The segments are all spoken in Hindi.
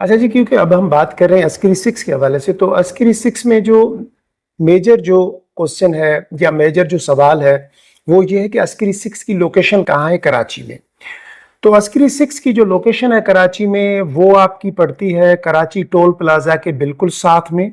अच्छा जी, क्योंकि अब हम बात कर रहे हैं अस्करी 6 के हवाले से, तो अस्करी 6 में मेजर जो क्वेश्चन है या मेजर जो सवाल है, वो ये है कि अस्करी 6 की लोकेशन कहाँ है कराची में। तो अस्करी 6 की जो लोकेशन है कराची में, वो आपकी पड़ती है कराची टोल प्लाजा के बिल्कुल साथ में।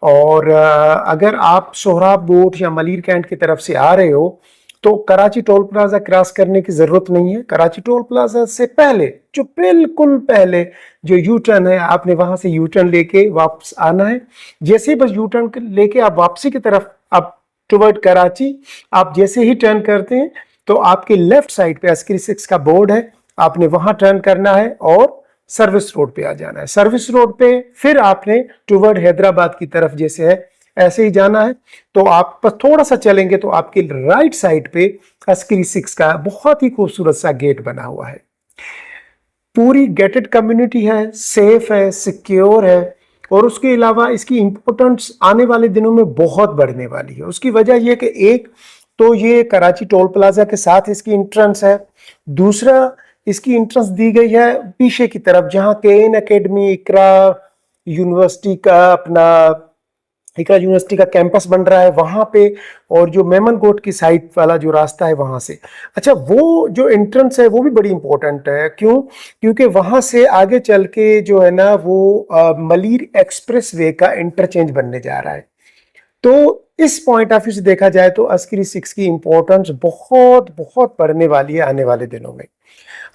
और अगर आप सोहराब बोट या मलिर कैंट की तरफ से आ रहे हो, तो कराची टोल प्लाजा क्रॉस करने की जरूरत नहीं है। कराची टोल प्लाजा से पहले, जो बिल्कुल पहले जो यू टर्न है, आपने वहां से यू टर्न लेके वापस आना है। जैसे ही बस यू टर्न लेके आप वापसी की तरफ, आप टुवर्ड कराची आप जैसे ही टर्न करते हैं, तो आपके लेफ्ट साइड पे अस्करी 6 का बोर्ड है, आपने वहां टर्न करना है और सर्विस रोड पे आ जाना है। सर्विस रोड पे फिर आपने टुवर्ड हैदराबाद की तरफ जैसे है ऐसे ही जाना है। तो आप बस थोड़ा सा चलेंगे तो आपके राइट साइड पे अस्करी 6 का बहुत ही खूबसूरत सा गेट बना हुआ है। पूरी गेटेड कम्युनिटी है, सेफ है, सिक्योर है, और उसके अलावा इसकी इंपॉर्टेंस आने वाले दिनों में बहुत बढ़ने वाली है। उसकी वजह यह कि एक तो ये कराची टोल प्लाजा के साथ इसकी इंट्रेंस है, दूसरा इसकी इंट्रेंस दी गई है पीछे की तरफ, जहां केन एकेडमी, इकरा यूनिवर्सिटी का कैंपस बन रहा है वहां पे, और जो मेमन कोट की साइड वाला जो रास्ता है वहां से। अच्छा, वो जो एंट्रेंस है वो भी बड़ी इंपॉर्टेंट है। क्यों? क्योंकि वहां से आगे चल के जो है ना, वो मलिर एक्सप्रेस वे का इंटरचेंज बनने जा रहा है। तो इस पॉइंट ऑफ व्यू से देखा जाए तो अस्करी 6 की इंपॉर्टेंस बहुत बहुत बढ़ने वाली है आने वाले दिनों में।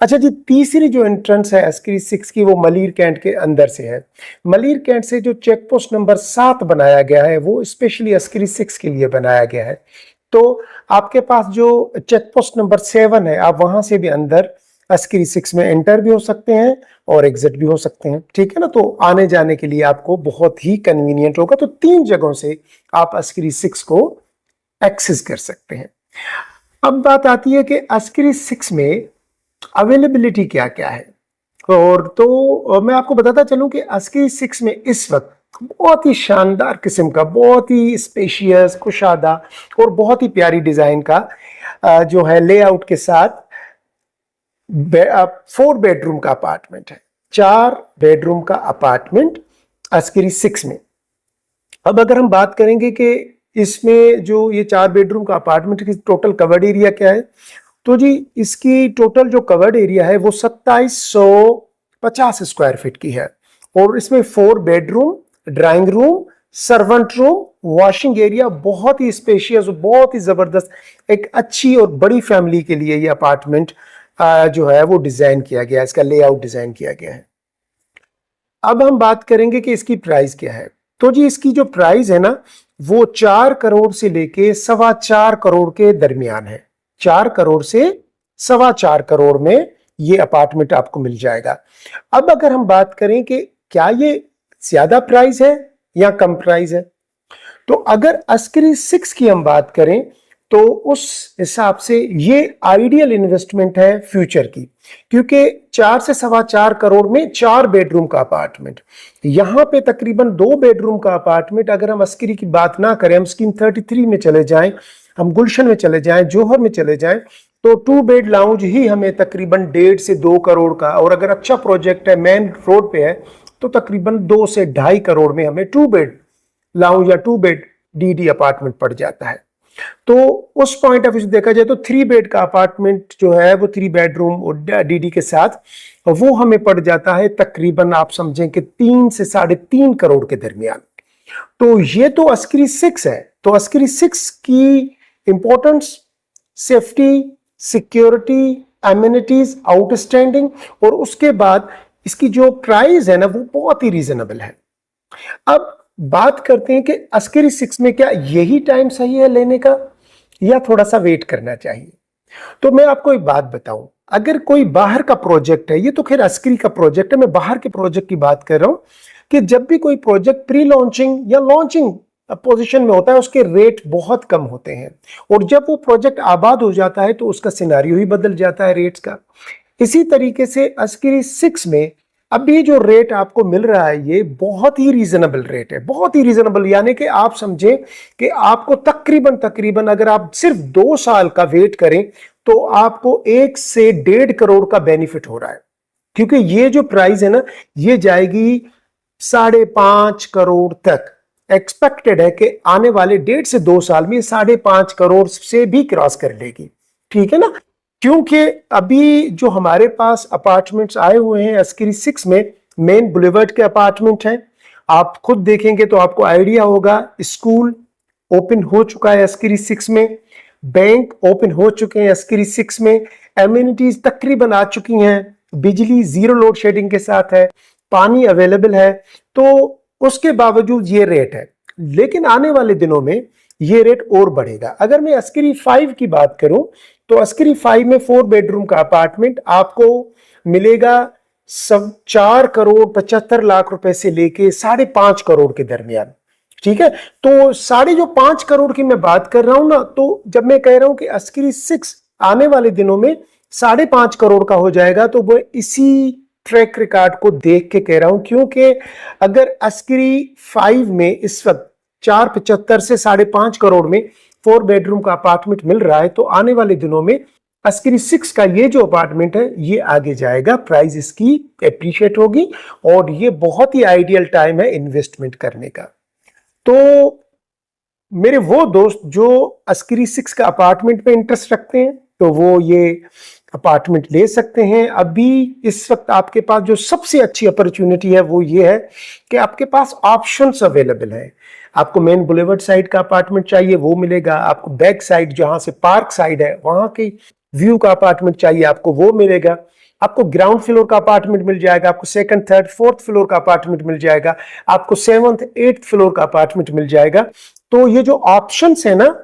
अच्छा जी, तीसरी जो एंट्रेंस है अस्करी 6 की, वो मलिर कैंट के अंदर से है। मलिर कैंट से जो चेक पोस्ट नंबर 7 बनाया गया है, वो स्पेशली अस्करी 6 के लिए बनाया गया है। तो आपके पास जो चेक पोस्ट नंबर 7 है, आप वहां से भी अंदर अस्करी 6 में एंटर भी हो सकते हैं और एग्जिट भी हो सकते हैं, ठीक है ना। तो आने जाने के लिए आपको बहुत ही कन्वीनियंट होगा। तो 3 जगहों से आप अस्करी 6 को एक्सेस कर सकते हैं। अब बात आती है कि अस्करी 6 में अवेलेबिलिटी क्या क्या है। और तो मैं आपको बताता चलूं कि अस्करी 6 में इस वक्त बहुत ही शानदार किस्म का, बहुत ही स्पेशियस, कुशादा और बहुत ही प्यारी डिजाइन का जो है लेआउट के साथ 4 बेडरूम का अपार्टमेंट है। 4 बेडरूम का अपार्टमेंट अस्करी 6 में। अब अगर हम बात करेंगे कि इसमें जो ये 4 बेडरूम का अपार्टमेंट की टोटल कवर्ड एरिया क्या है, तो जी इसकी टोटल जो कवर्ड एरिया है वो 2750 स्क्वायर फीट की है। और इसमें 4 bedroom, drawing room, servant room, washing area, बहुत ही स्पेशियस, बहुत ही जबरदस्त एक अच्छी और बड़ी फैमिली के लिए ये अपार्टमेंट जो है वो डिजाइन किया गया है, इसका लेआउट डिजाइन किया गया है। अब हम बात करेंगे कि इसकी प्राइस क्या है। तो जी इसकी जो प्राइस है ना, वो 4 करोड़ से लेके 4.25 करोड़ के दरमियान है। 4 करोड़ से 4.25 करोड़ में ये अपार्टमेंट आपको मिल जाएगा। अब अगर हम बात करें कि क्या ये ज्यादा प्राइस है या कम प्राइस है, तो अगर अस्करी 6 की हम बात करें तो उस हिसाब से ये आइडियल इन्वेस्टमेंट है फ्यूचर की। क्योंकि 4 से 4.25 करोड़ में 4 बेडरूम का अपार्टमेंट, यहां पे तकरीबन 2 बेडरूम का अपार्टमेंट, अगर हम अस्करी की बात ना करें, हम स्कीम 33 में चले जाएं, हम गुलशन में चले जाएं, जौहर में चले जाएं, तो 2 बेड लाउंज ही हमें तकरीबन 1.5 से 2 करोड़ का, और अगर अच्छा प्रोजेक्ट है, मेन रोड पे है, तो तकरीबन 2 से 2.5 करोड़ में हमें 2 बेड लाउंज या 2 बेड डीडी अपार्टमेंट पड़ जाता है। तो उस पॉइंट ऑफ व्यू से देखा जाए तो 3 बेड का अपार्टमेंट जो है वो 3 बेडरूम और डीडी के साथ वो हमें पड़ जाता है तकरीबन, आप समझें कि 3 से 3.5 करोड़ के दरमियान। तो ये तो अस्करी 6 है। तो अस्करी 6 की importance, safety, security, amenities outstanding, और उसके बाद इसकी जो प्राइस है ना वो बहुत ही रीजनेबल है। अब बात करते हैं कि अस्करी 6 में क्या यही टाइम सही है लेने का या थोड़ा सा वेट करना चाहिए। तो मैं आपको एक बात बताऊं, अगर कोई बाहर का प्रोजेक्ट है, ये तो खैर अस्करी का प्रोजेक्ट है, मैं बाहर के प्रोजेक्ट की बात कर रहा हूं, कि जब भी कोई प्रोजेक्ट प्री लॉन्चिंग या लॉन्चिंग पोजीशन में होता है, उसके रेट बहुत कम होते हैं, और जब वो प्रोजेक्ट आबाद हो जाता है तो उसका सिनेरियो ही बदल जाता है रेट्स का। इसी तरीके से अस्करी 6 में अभी जो रेट आपको मिल रहा है ये बहुत ही रीजनेबल रेट है, बहुत ही रीजनेबल, यानी कि आप समझें कि आपको तकरीबन अगर आप सिर्फ 2 साल का वेट करें तो आपको 1 से 1.5 करोड़ का बेनिफिट हो रहा है, क्योंकि ये जो प्राइस है ना, ये जाएगी 5.5 करोड़ तक। एक्सपेक्टेड है कि आने वाले 1.5 से 2 साल में 5.5 करोड़ से भी क्रॉस कर लेगी, ठीक है ना। क्योंकि अभी जो हमारे पास अपार्टमेंट्स आए हुए हैं अस्करी 6 में, मेन बुलेवर्ड के अपार्टमेंट हैं। आप खुद देखेंगे तो आपको आइडिया होगा। स्कूल ओपन हो चुका है अस्करी 6 में, बैंक ओपन हो चुके हैं अस्करी 6 में, एम्यूनिटीज तकरीबन आ चुकी हैं, बिजली 0 लोड शेडिंग के साथ है, पानी अवेलेबल है। तो उसके बावजूद ये रेट है, लेकिन आने वाले दिनों में ये रेट और बढ़ेगा। अगर मैं अस्करी 5 की बात करूं तो अस्करी 5 में 4 बेडरूम का अपार्टमेंट आपको मिलेगा 4 करोड़ 75 लाख रुपए से लेके 5.5 करोड़ के दरमियान, ठीक है। तो 5.5 करोड़ की मैं बात कर रहा हूं ना, तो जब मैं कह रहा हूं कि अस्करी 6 आने वाले दिनों में 5.5 करोड़ का हो जाएगा, तो वो इसी ट्रैक रिकॉर्ड को देख के कह रहा हूं। क्योंकि अगर अस्करी 5 में इस वक्त 4.75 से 5.5 करोड़ में 4 बेडरूम का अपार्टमेंट मिल रहा है, तो आने वाले दिनों में अस्करी 6 का ये जो अपार्टमेंट है ये आगे जाएगा, प्राइस इसकी एप्रिशिएट होगी, और ये बहुत ही आइडियल टाइम है इन्वेस्टमेंट करने का। तो मेरे वो दोस्त जो अस्करी 6 का अपार्टमेंट में इंटरेस्ट रखते हैं, तो वो ये अपार्टमेंट ले सकते हैं। अभी इस वक्त आपके पास जो सबसे अच्छी अपॉर्चुनिटी है वो ये है कि आपके पास ऑप्शंस अवेलेबल है। आपको मेन बुलेवर्ड साइड का अपार्टमेंट चाहिए वो मिलेगा, आपको बैक साइड जहां से पार्क साइड है वहां की व्यू का अपार्टमेंट चाहिए आपको वो मिलेगा, आपको ग्राउंड फ्लोर का अपार्टमेंट मिल जाएगा, आपको 2nd, 3rd, 4th फ्लोर का अपार्टमेंट मिल जाएगा, आपको 7th, 8th फ्लोर का अपार्टमेंट मिल जाएगा। तो ये जो ऑप्शंस है ना,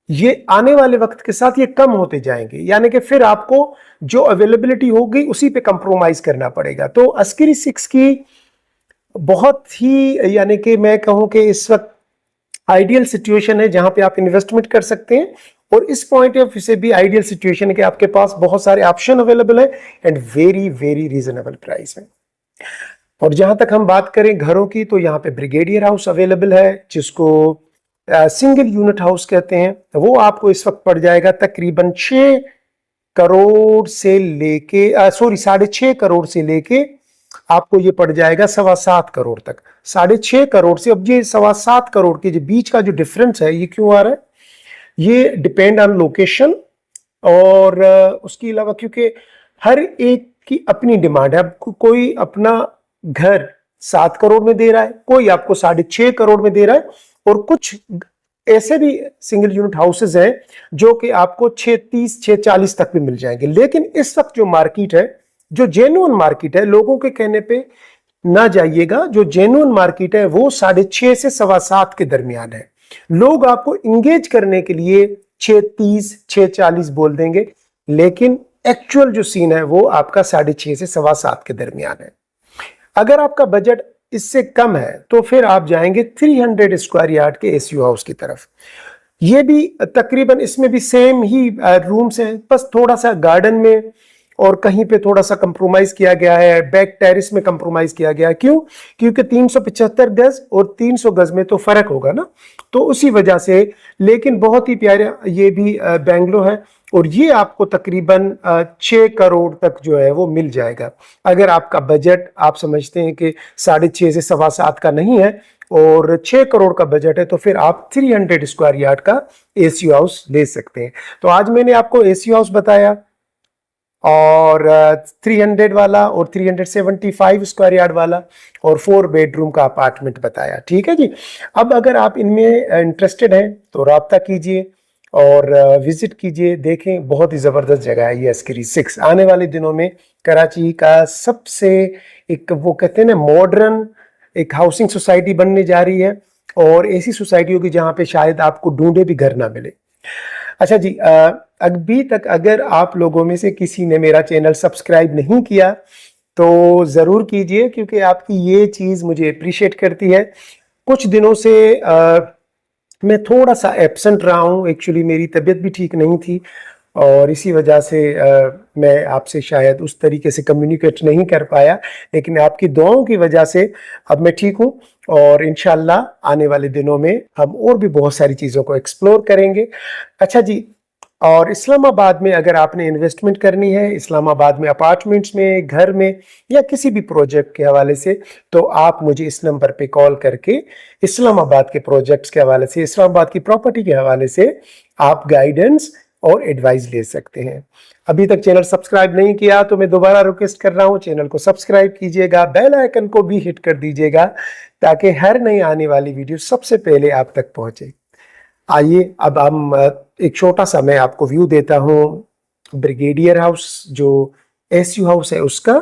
ये आने वाले वक्त के साथ ये कम होते जाएंगे, यानी कि फिर आपको जो अवेलेबिलिटी होगी उसी पे कंप्रोमाइज करना पड़ेगा। तो अस्करी 6 की बहुत ही, यानी कि मैं कहूं कि इस वक्त आइडियल सिचुएशन है जहां पे आप इन्वेस्टमेंट कर सकते हैं, और इस पॉइंट ऑफ व्यू से भी आइडियल सिचुएशन है कि आपके पास बहुत सारे ऑप्शन अवेलेबल है and very very reasonable price में। और जहां तक हम बात करें घरों की, तो यहाँ पे ब्रिगेडियर हाउस अवेलेबल है जिसको सिंगल यूनिट हाउस कहते हैं। वो आपको इस वक्त पड़ जाएगा तकरीबन 6 करोड़ से लेके 6.5 करोड़ से लेके आपको ये पड़ जाएगा 7.25 करोड़ तक। 6.5 करोड़ से, अब ये 7.25 करोड़ के जो बीच का जो डिफरेंस है ये क्यों आ रहा है, ये डिपेंड ऑन लोकेशन और उसके अलावा क्योंकि हर एक की अपनी डिमांड है। कोई अपना घर 7 करोड़ में दे रहा है, कोई आपको 6.5 करोड़ में दे रहा है, और कुछ ऐसे भी सिंगल यूनिट हाउसेज हैं जो कि आपको 6.30 6.40 तक भी मिल जाएंगे। लेकिन इस वक्त जो मार्केट है, जो जेन्युइन मार्केट है, लोगों के कहने पे ना जाइएगा, जो जेन्युइन मार्केट है वो 6.5 से 7.25 के दरमियान है। लोग आपको इंगेज करने के लिए 6.30 6.40 बोल देंगे, लेकिन एक्चुअल जो सीन है वो आपका 6.5 से 7.25 के दरमियान है। अगर आपका बजट इससे कम है तो फिर आप जाएंगे 300 स्क्वायर यार्ड के एसयू हाउस की तरफ। ये भी तकरीबन इसमें भी सेम ही रूम्स हैं, बस थोड़ा सा गार्डन में और कहीं पे थोड़ा सा कंप्रोमाइज किया गया है, बैक टेरिस में कंप्रोमाइज किया गया है। क्यों? क्योंकि 375 गज और 300 गज में तो फर्क होगा ना, तो उसी वजह से। लेकिन बहुत ही प्यारा ये भी बेंगलो है, और ये आपको तकरीबन 6 करोड़ तक जो है वो मिल जाएगा। अगर आपका बजट आप समझते हैं कि 6.5 से 7.25 का नहीं है और 6 करोड़ का बजट है, तो फिर आप 300 स्क्वायर यार्ड का एसी हाउस ले सकते हैं। तो आज मैंने आपको एसी हाउस बताया, और 300 वाला और 375 स्क्वायर यार्ड वाला और 4 बेडरूम का अपार्टमेंट बताया, ठीक है जी। अब अगर आप इनमें इंटरेस्टेड हैं तो राब्ता कीजिए और विजिट कीजिए, देखें बहुत ही ज़बरदस्त जगह है ये अस्करी 6। आने वाले दिनों में कराची का सबसे एक वो कहते हैं ना मॉडर्न एक हाउसिंग सोसाइटी बनने जा रही है, और ऐसी सोसाइटी होगी जहाँ पे शायद आपको ढूंढे भी घर ना मिले। अच्छा जी, अभी तक अगर आप लोगों में से किसी ने मेरा चैनल सब्सक्राइब नहीं किया तो ज़रूर कीजिए, क्योंकि आपकी ये चीज़ मुझे अप्रिशिएट करती है। कुछ दिनों से मैं थोड़ा सा एब्सेंट रहा हूँ, एक्चुअली मेरी तबीयत भी ठीक नहीं थी, और इसी वजह से मैं आपसे शायद उस तरीके से कम्युनिकेट नहीं कर पाया, लेकिन आपकी दुआओं की वजह से अब मैं ठीक हूँ, और इंशाल्लाह आने वाले दिनों में हम और भी बहुत सारी चीज़ों को एक्सप्लोर करेंगे। अच्छा जी, और इस्लामाबाद में अगर आपने इन्वेस्टमेंट करनी है, इस्लामाबाद में अपार्टमेंट्स में, घर में या किसी भी प्रोजेक्ट के हवाले से, तो आप मुझे इस नंबर पे कॉल करके इस्लामाबाद के प्रोजेक्ट्स के हवाले से, इस्लामाबाद की प्रॉपर्टी के हवाले से आप गाइडेंस और एडवाइस ले सकते हैं। अभी तक चैनल सब्सक्राइब नहीं किया तो मैं दोबारा रिक्वेस्ट कर रहा हूँ, चैनल को सब्सक्राइब कीजिएगा, बेल आइकन को भी हिट कर दीजिएगा ताकि हर नई आने वाली वीडियो सबसे पहले आप तक पहुंचे। आइए अब हम एक छोटा सा मैं आपको व्यू देता हूँ ब्रिगेडियर हाउस जो एसयू हाउस है उसका,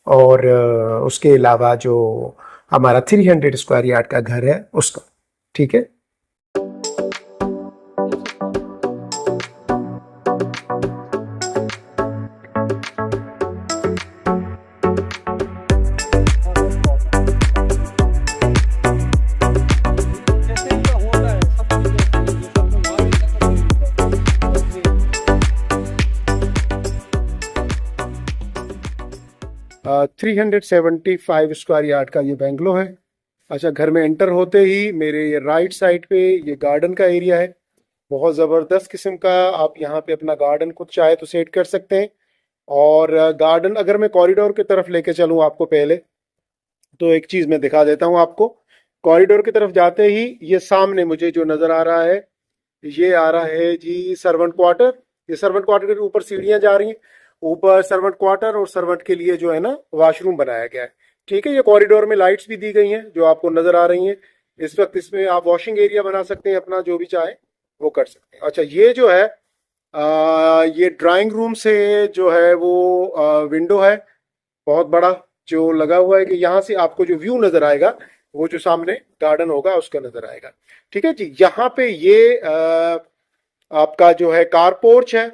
और उसके अलावा जो हमारा 300 स्क्वायर यार्ड का घर है उसका। ठीक है, 375 स्क्वायर यार्ड का ये बेंगलो है। अच्छा, घर में एंटर होते ही मेरे ये राइट साइड पे ये गार्डन का एरिया है, बहुत ज़बरदस्त किस्म का। आप यहाँ पे अपना गार्डन खुद चाहे तो सेट कर सकते हैं। और गार्डन अगर मैं कॉरिडोर की तरफ लेके चलूँ आपको पहले, तो एक चीज़ मैं दिखा देता हूँ आपको। कॉरिडोर की तरफ जाते ही ये सामने मुझे जो नज़र आ रहा है, ये आ रहा है जी सर्वेंट क्वार्टर। ये सर्वेंट क्वार्टर के ऊपर सीढ़ियाँ जा रही हैं, ऊपर सर्वेंट क्वार्टर और सर्वेंट के लिए जो है ना वॉशरूम बनाया गया है। ठीक है, ये कॉरिडोर में लाइट्स भी दी गई हैं जो आपको नजर आ रही हैं इस वक्त। इसमें आप वॉशिंग एरिया बना सकते हैं, अपना जो भी चाहे वो कर सकते हैं। अच्छा, ये जो है ये ड्राइंग रूम से जो है वो विंडो है बहुत बड़ा जो लगा हुआ है कि यहाँ से आपको जो व्यू नजर आएगा वो जो सामने गार्डन होगा उसका नजर आएगा। ठीक है जी, यहाँ पे ये आपका जो है कार पोर्च है।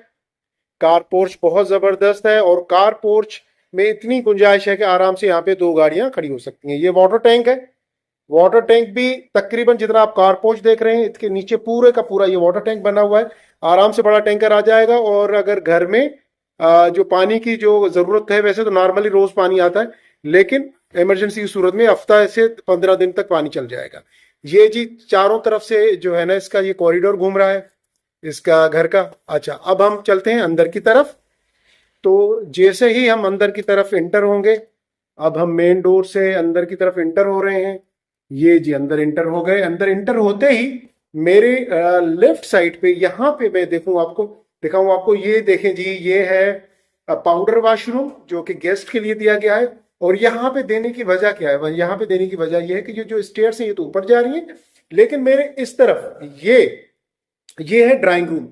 कार पोर्च बहुत जबरदस्त है, और कार पोर्च में इतनी गुंजाइश है कि आराम से यहाँ पे 2 गाड़ियां खड़ी हो सकती हैं। ये वाटर टैंक है, वाटर टैंक भी तकरीबन जितना आप कार पोर्च देख रहे हैं इसके नीचे पूरे का पूरा ये वाटर टैंक बना हुआ है। आराम से बड़ा टैंकर आ जाएगा। और अगर घर में जो पानी की जो जरूरत है, वैसे तो नॉर्मली रोज पानी आता है, लेकिन इमरजेंसी की सूरत में हफ्ता से 15 दिन तक पानी चल जाएगा। ये जी चारों तरफ से जो है ना इसका ये कॉरिडोर घूम रहा है इसका घर का। अच्छा, अब हम चलते हैं अंदर की तरफ। तो जैसे ही हम अंदर की तरफ इंटर होंगे, अब हम मेन डोर से अंदर की तरफ इंटर हो रहे हैं। ये जी अंदर इंटर हो गए। अंदर इंटर होते ही मेरे लेफ्ट साइड पे यहाँ पे मैं दिखाऊं आपको, ये देखें जी, ये है पाउडर वॉशरूम जो कि गेस्ट के लिए दिया गया है। और यहाँ पे देने की वजह क्या है? यहाँ पे देने की वजह यह है कि ये जो स्टेयर्स हैं ये तो ऊपर जा रही है, लेकिन मेरे इस तरफ ये है ड्राइंग रूम।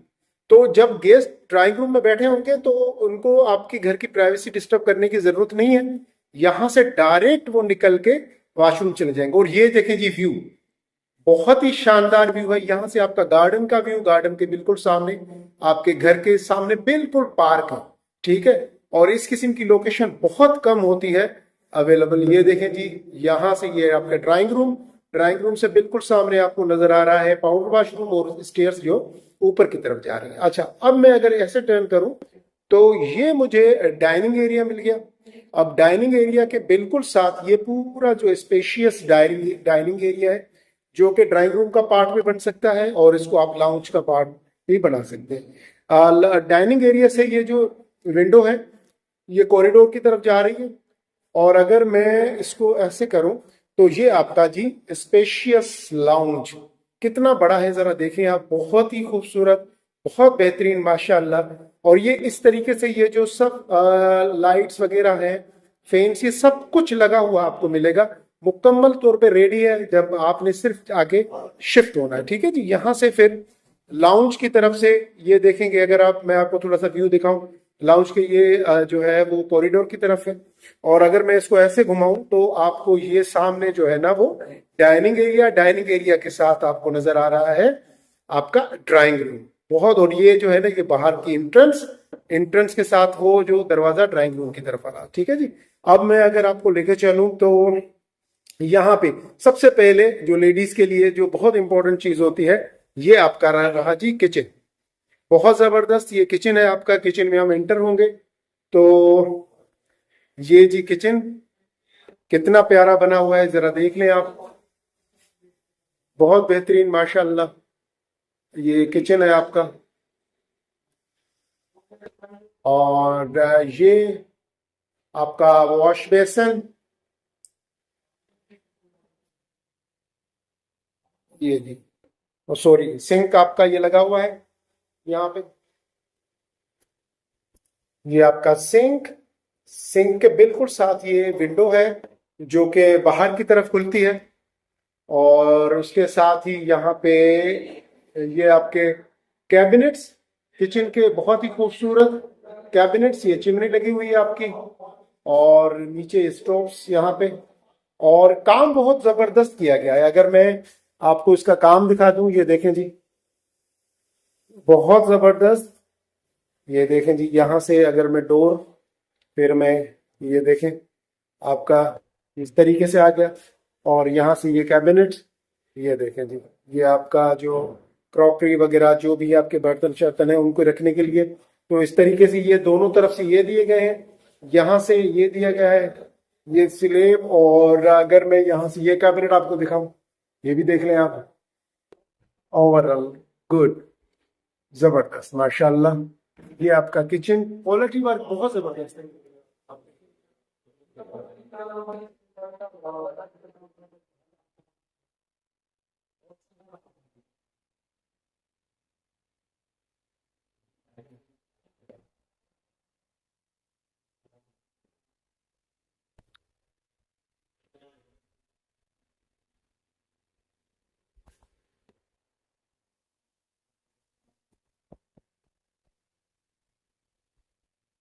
तो जब गेस्ट ड्राइंग रूम में बैठे होंगे तो उनको आपकी घर की प्राइवेसी डिस्टर्ब करने की जरूरत नहीं है। यहां से डायरेक्ट वो निकल के वॉशरूम चले जाएंगे। और ये देखें जी व्यू, बहुत ही शानदार व्यू है। यहां से आपका गार्डन का व्यू, गार्डन के बिल्कुल सामने, आपके घर के सामने बिल्कुल पार्क है। ठीक है, और इस किस्म की लोकेशन बहुत कम होती है अवेलेबल। ये देखें जी, यहां से ये आपका ड्राइंग रूम से बिल्कुल सामने आपको नजर आ रहा है पाउडर वॉशरूम, और स्टेयर्स जो ऊपर की तरफ जा रही है। अच्छा, अब मैं अगर ऐसे टर्न करूं तो ये मुझे डाइनिंग एरिया मिल गया। अब डाइनिंग एरिया के बिल्कुल साथ ये पूरा जो स्पेशियस डाइनिंग एरिया है जो कि ड्राइंग रूम का पार्ट भी बन सकता है, और इसको आप लाउंज का पार्ट भी बना सकते हैं। डाइनिंग एरिया से ये जो विंडो है ये कॉरिडोर की तरफ जा रही है। और अगर मैं इसको ऐसे करूं तो ये आपका जी स्पेशियस लाउंज कितना बड़ा है जरा देखें आप, बहुत ही खूबसूरत, बहुत बेहतरीन माशाल्लाह। और ये इस तरीके से ये जो सब लाइट्स वगैरह है, फैंस, ये सब कुछ लगा हुआ आपको मिलेगा, मुकम्मल तौर पे रेडी है। जब आपने सिर्फ आगे शिफ्ट होना है। ठीक है जी, यहाँ से फिर लाउंज की तरफ से ये देखेंगे, अगर आप, मैं आपको थोड़ा सा व्यू दिखाऊं लाउंज के, ये जो है वो कॉरिडोर की तरफ है। और अगर मैं इसको ऐसे घुमाऊं तो आपको ये सामने जो है ना वो डाइनिंग एरिया के साथ आपको नजर आ रहा है आपका ड्राइंग रूम बहुत। और ये जो है ना ये बाहर की एंट्रेंस के साथ वो जो दरवाजा ड्राइंग रूम की तरफ आ रहा। ठीक है जी, अब मैं अगर आपको लेके चलूं तो यहाँ पे सबसे पहले जो लेडीज के लिए जो बहुत इंपॉर्टेंट चीज होती है, ये आपका रहा जी किचन। बहुत जबरदस्त ये किचन है आपका। किचन में हम एंटर होंगे तो ये जी किचन कितना प्यारा बना हुआ है, जरा देख लें आप, बहुत बेहतरीन माशाल्लाह ये किचन है आपका। और ये आपका वॉश बेसन, ये जी, सॉरी, सिंक आपका ये लगा हुआ है यहाँ पे। ये आपका सिंक, सिंक के बिल्कुल साथ ये विंडो है जो कि बाहर की तरफ खुलती है। और उसके साथ ही यहाँ पे ये आपके कैबिनेट्स, किचन के बहुत ही खूबसूरत कैबिनेट्स, ये चिमनी लगी हुई है आपकी, और नीचे स्टोव्स यहाँ पे। और काम बहुत जबरदस्त किया गया है। अगर मैं आपको इसका काम दिखा दूं, ये देखें जी, बहुत जबरदस्त। ये देखें जी, यहाँ से अगर मैं डोर, फिर मैं, ये देखें आपका इस तरीके से आ गया। और यहाँ से ये कैबिनेट, ये देखें जी, ये आपका जो क्रॉकरी वगैरह जो भी आपके बर्तन शर्तन है उनको रखने के लिए, तो इस तरीके से ये दोनों तरफ से ये दिए गए हैं, यहाँ से ये दिया गया है ये स्लेब। और अगर मैं यहाँ से ये कैबिनेट आपको दिखाऊं, ये भी देख लें आप। ओवरऑल गुड, जबरदस्त, माशाल्लाह। ये आपका किचन, क्वालिटी वर्क बहुत जबरदस्त है।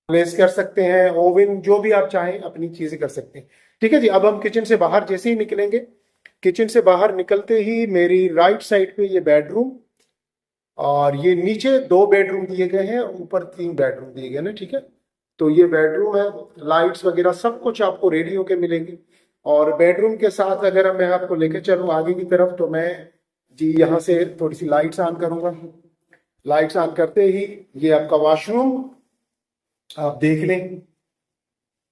प्लेस कर सकते हैं, ओवन, जो भी आप चाहें अपनी चीजें कर सकते हैं। ठीक है जी, अब हम किचन से बाहर जैसे ही निकलेंगे, किचन से बाहर निकलते ही मेरी राइट साइड पे ये बेडरूम, और ये नीचे 2 बेडरूम दिए गए हैं, ऊपर 3 बेडरूम दिए गए हैं, ठीक है। तो ये बेडरूम है, लाइट्स वगैरह सब कुछ आपको रेडी होके मिलेंगे। और बेडरूम के साथ अगर मैं आपको लेकर चलूँ आगे की तरफ, तो मैं जी यहाँ से थोड़ी सी लाइट्स ऑन करूंगा। लाइट्स ऑन करते ही ये आपका वॉशरूम आप देख लें,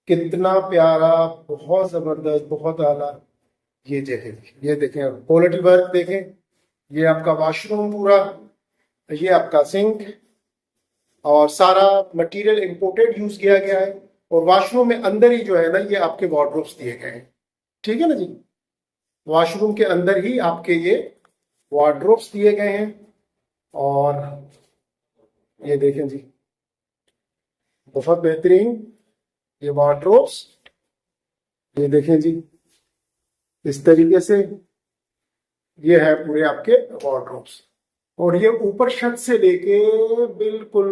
कितना प्यारा, बहुत जबरदस्त, बहुत आला। ये देखें, ये देखें, क्वालिटी वर्क देखें। ये आपका वॉशरूम पूरा, ये आपका सिंक, और सारा मटेरियल इंपोर्टेड यूज किया गया है। और वॉशरूम में अंदर ही जो है ना, ये आपके वार्डरोब्स दिए गए हैं, ठीक है ना जी। वॉशरूम के अंदर ही आपके ये वार्डरोब्स दिए गए हैं। और ये देखें जी, बहुत बेहतरीन ये वार्डरोब्स, ये देखें जी, इस तरीके से ये है पूरे आपके वार्डरोब्स। और ये ऊपर छत से लेके बिल्कुल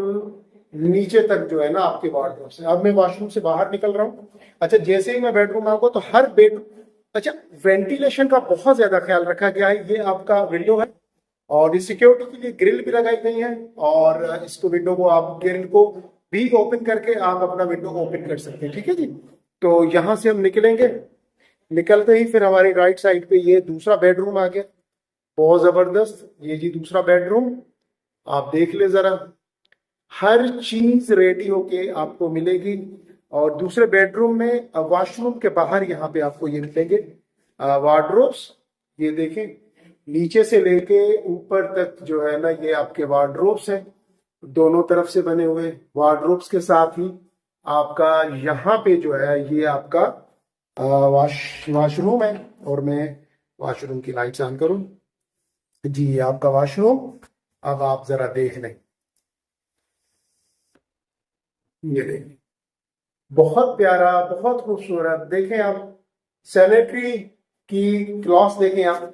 नीचे तक जो है ना आपके वार्डरोब्स है। अब मैं वॉशरूम से बाहर निकल रहा हूँ। अच्छा, जैसे ही मैं बेडरूम आऊंगा तो हर बेड, अच्छा, वेंटिलेशन का बहुत ज्यादा ख्याल रखा गया है। ये आपका विंडो है, और इस सिक्योरिटी के लिए ग्रिल भी लगाई गई है। और इसको, विंडो को, आप ग्रिल को भी ओपन करके आप अपना विंडो ओपन कर सकते हैं, ठीक है जी। तो यहाँ से हम निकलेंगे, निकलते ही फिर हमारी राइट साइड पे ये दूसरा बेडरूम आ गया, बहुत जबरदस्त। ये जी दूसरा बेडरूम, आप देख ले जरा, हर चीज रेडी होके आपको मिलेगी। और दूसरे बेडरूम में वॉशरूम के बाहर यहाँ पे आपको ये मिलेंगे वार्डरोब्स। ये देखें, नीचे से लेके ऊपर तक जो है ना, ये आपके वार्डरोब्स हैं, दोनों तरफ से बने हुए वार्डरोब्स के साथ ही आपका यहाँ पे जो है ये आपका वॉशरूम है। और मैं वॉशरूम की लाइट्स ऑन करूं जी, ये आपका वॉशरूम। अब आप जरा देख लें, ये देखें, बहुत प्यारा, बहुत खूबसूरत। देखें आप, सैनिटरी की क्लॉथ देखें आप,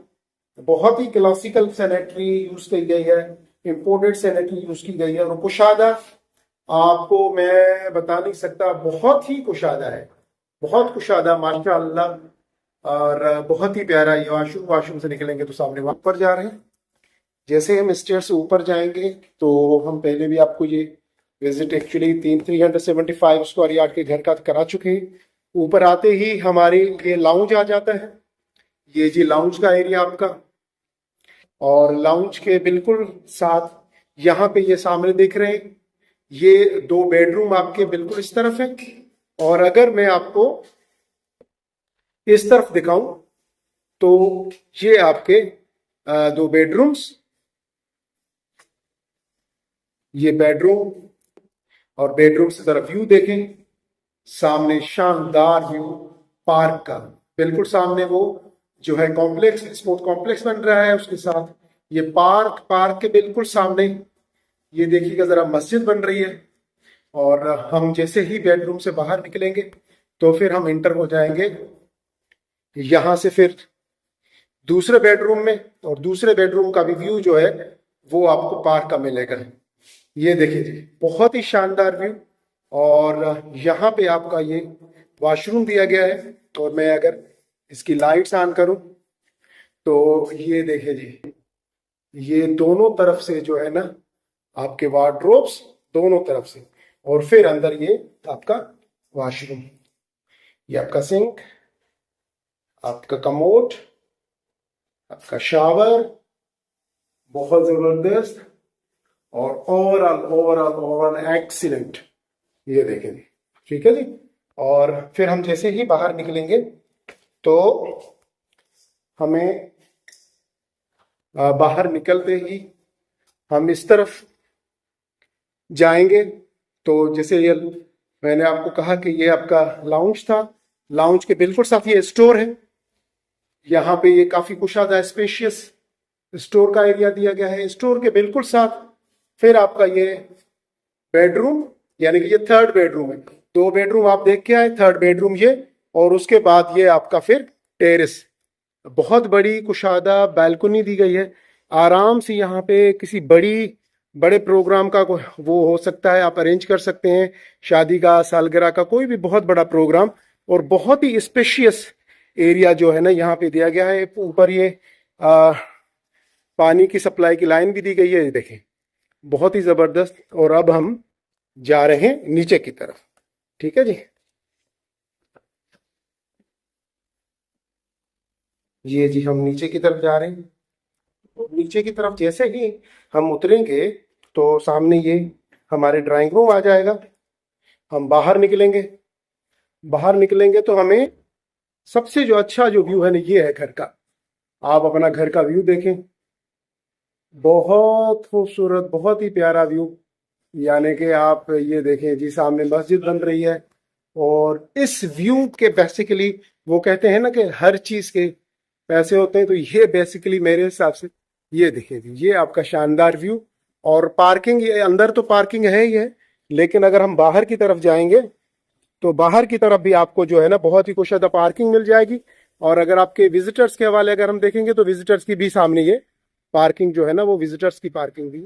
बहुत ही क्लासिकल सैनिटरी यूज की गई है, इंपोर्टेड सैनिटरी यूज की गई है। और कुशादा, आपको मैं बता नहीं सकता, बहुत ही कुशादा है, बहुत कुशादा, माशाअल्लाह। और बहुत ही प्यारा ये वॉशरूम। वॉशरूम से निकलेंगे तो सामने वहां पर जा रहे हैं। जैसे हम स्टेयर से ऊपर जाएंगे, तो हम पहले भी आपको ये विजिट एक्चुअली 375 स्क्वायर यार्ड के घर का करा चुके हैं। ऊपर आते ही हमारे ये लाउंज आ जाता है, ये जी लाउंज का एरिया आपका। और लाउंज के बिल्कुल साथ यहाँ पे ये सामने देख रहे हैं, ये 2 बेडरूम आपके बिल्कुल इस तरफ है। और अगर मैं आपको इस तरफ दिखाऊं, तो ये आपके 2 बेडरूम्स, ये बेडरूम। और बेडरूम से तरफ व्यू देखें, सामने शानदार व्यू पार्क का, बिल्कुल सामने वो जो है कॉम्प्लेक्स, स्पोर्ट कॉम्प्लेक्स बन रहा है, उसके साथ ये पार्क के बिल्कुल सामने ये देखिएगा जरा मस्जिद बन रही है। और हम जैसे ही बेडरूम से बाहर निकलेंगे तो फिर हम इंटर हो जाएंगे यहां से फिर दूसरे बेडरूम में, और दूसरे बेडरूम का भी व्यू जो है वो आपको पार्क का मिलेगा। ये देखिए जी, बहुत ही शानदार व्यू। और यहाँ पे आपका ये वॉशरूम दिया गया है, और मैं अगर इसकी लाइट्स ऑन करूं तो ये देखिए जी, ये दोनों तरफ से जो है ना आपके वार्डरोब्स दोनों तरफ से, और फिर अंदर ये आपका वॉशरूम, ये आपका सिंक, आपका कमोड, आपका शावर, बहुत जबरदस्त और ओवरऑल एक्सीलेंट। ये देखें जी, ठीक है जी। और फिर हम जैसे ही बाहर निकलेंगे तो हमें बाहर निकलते ही हम इस तरफ जाएंगे। तो जैसे ये मैंने आपको कहा कि ये आपका लाउंज था, लाउंज के बिल्कुल साथ ये स्टोर है। यहाँ पे ये काफी कुशादा स्पेशियस स्टोर का एरिया दिया गया है। स्टोर के बिल्कुल साथ फिर आपका ये बेडरूम, यानी कि ये थर्ड बेडरूम है। दो बेडरूम आप देख के आए, थर्ड बेडरूम ये, और उसके बाद ये आपका फिर टेरेस, बहुत बड़ी कुशादा बैल्कनी दी गई है। आराम से यहाँ पे किसी बड़े प्रोग्राम का वो हो सकता है, आप अरेंज कर सकते हैं, शादी का, सालगिरह का, कोई भी बहुत बड़ा प्रोग्राम। और बहुत ही स्पेशियस एरिया जो है ना यहाँ पे दिया गया है। ऊपर ये पानी की सप्लाई की लाइन भी दी गई है, ये देखें, बहुत ही जबरदस्त। और अब हम जा रहे हैं नीचे की तरफ, ठीक है जी। ये जी हम नीचे की तरफ जा रहे हैं। तो नीचे की तरफ जैसे ही हम उतरेंगे तो सामने ये हमारे ड्राइंग रूम आ जाएगा। हम बाहर निकलेंगे, बाहर निकलेंगे तो हमें सबसे जो अच्छा जो व्यू है ना, ये है घर का। आप अपना घर का व्यू देखें, बहुत खूबसूरत, बहुत ही प्यारा व्यू। यानी कि आप ये देखें जी, सामने मस्जिद बन रही है। और इस व्यू के बेसिकली वो कहते हैं ना कि हर चीज के पैसे होते हैं, तो ये बेसिकली मेरे हिसाब से ये देखिए जी, ये आपका शानदार व्यू। और पार्किंग, ये अंदर तो पार्किंग है ही है, लेकिन अगर हम बाहर की तरफ जाएंगे तो बाहर की तरफ भी आपको जो है ना बहुत ही कुशादा पार्किंग मिल जाएगी। और अगर आपके विजिटर्स के हवाले अगर हम देखेंगे तो विजिटर्स की भी सामने ये पार्किंग जो है ना वो विजिटर्स की पार्किंग भी